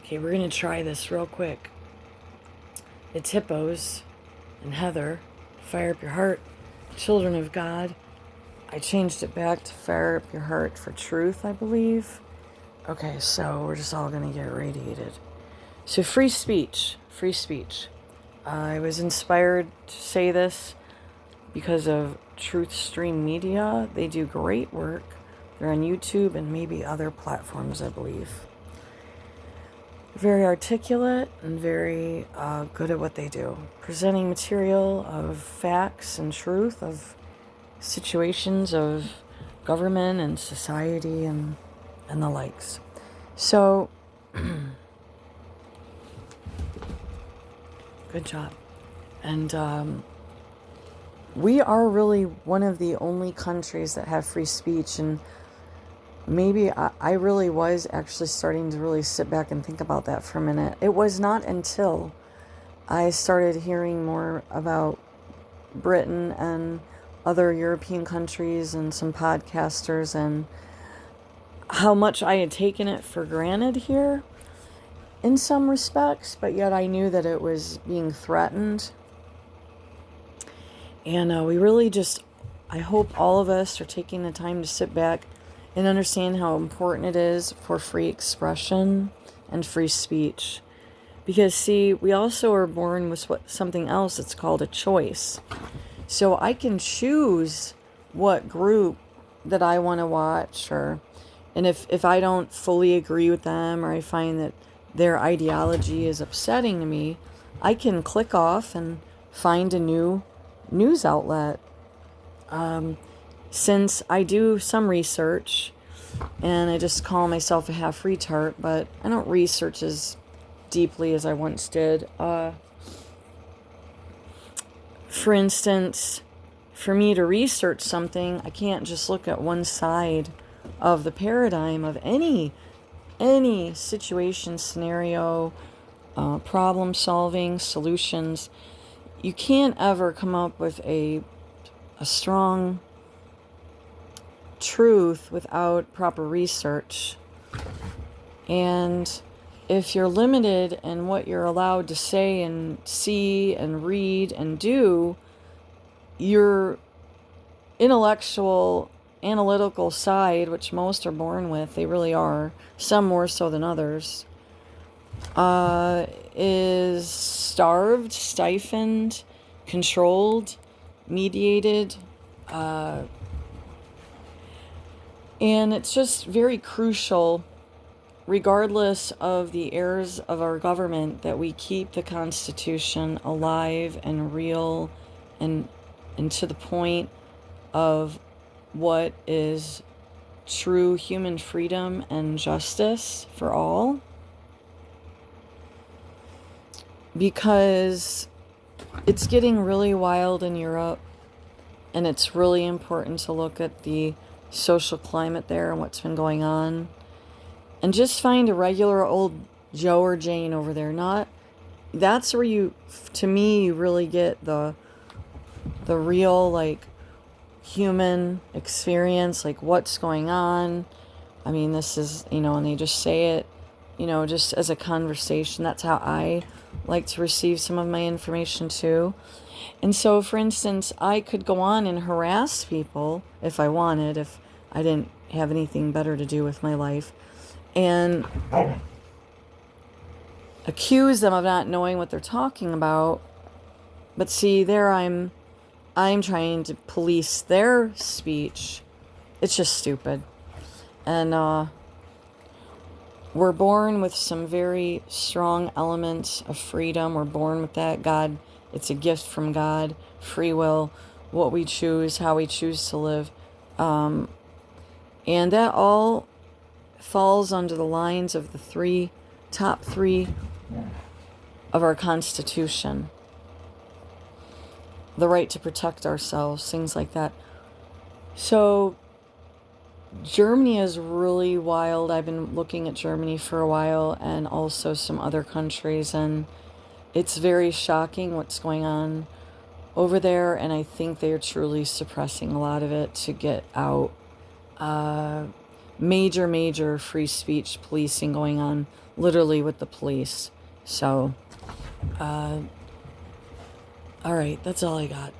Okay, we're going to try this real quick. It's Hippos and Heather. Fire up your heart, children of God. I changed it back to fire up your heart for truth, I believe. Okay, so we're just all going to get radiated. So free speech, free speech. I was inspired to say this because of Truth Stream Media. They do great work. They're on YouTube and maybe other platforms, I believe. Very articulate and very good at what they do. Presenting material of facts and truth of situations of government and society and the likes. So, good job. And we are really one of the only countries that have free speech, and maybe I really was actually starting to really sit back and think about that for a minute. It was not until I started hearing more about Britain and other European countries and some podcasters and how much I had taken it for granted here in some respects, but yet I knew that it was being threatened. And we really just, I hope all of us are taking the time to sit back and understand how important it is for free expression and free speech. Because, see, we also are born with something else that's called a choice. So I can choose what group that I want to watch, and if I don't fully agree with them, or I find that their ideology is upsetting to me, I can click off and find a new news outlet. Since I do some research, and I just call myself a half retard, but I don't research as deeply as I once did. For instance, for me to research something, I can't just look at one side of the paradigm of any situation, scenario, problem solving, solutions. You can't ever come up with a strong truth without proper research. And if you're limited in what you're allowed to say and see and read and do, your intellectual, analytical side, which most are born with, they really are, some more so than others, is starved, stifled, controlled, mediated, and it's just very crucial, regardless of the errors of our government, that we keep the Constitution alive and real and to the point of what is true human freedom and justice for all. Because it's getting really wild in Europe, and it's really important to look at the social climate there and what's been going on. And just find a regular old Joe or Jane over there. That's where you really get the real, like, human experience, like what's going on. I mean, this is, and they just say it, just as a conversation. That's how I like to receive some of my information too. And so, for instance, I could go on and harass people if I wanted, if I didn't have anything better to do with my life, and accuse them of not knowing what they're talking about. But see, there I'm trying to police their speech. It's just stupid. And we're born with some very strong elements of freedom. We're born with that. God, it's a gift from God. Free will, what we choose, how we choose to live. And that all falls under the lines of the top three of our Constitution. The right to protect ourselves, things like that. So Germany is really wild. I've been looking at Germany for a while, and also some other countries, and it's very shocking what's going on over there, and I think they are truly suppressing a lot of it to get out. major free speech policing going on, literally with the police. So, all right, that's all I got.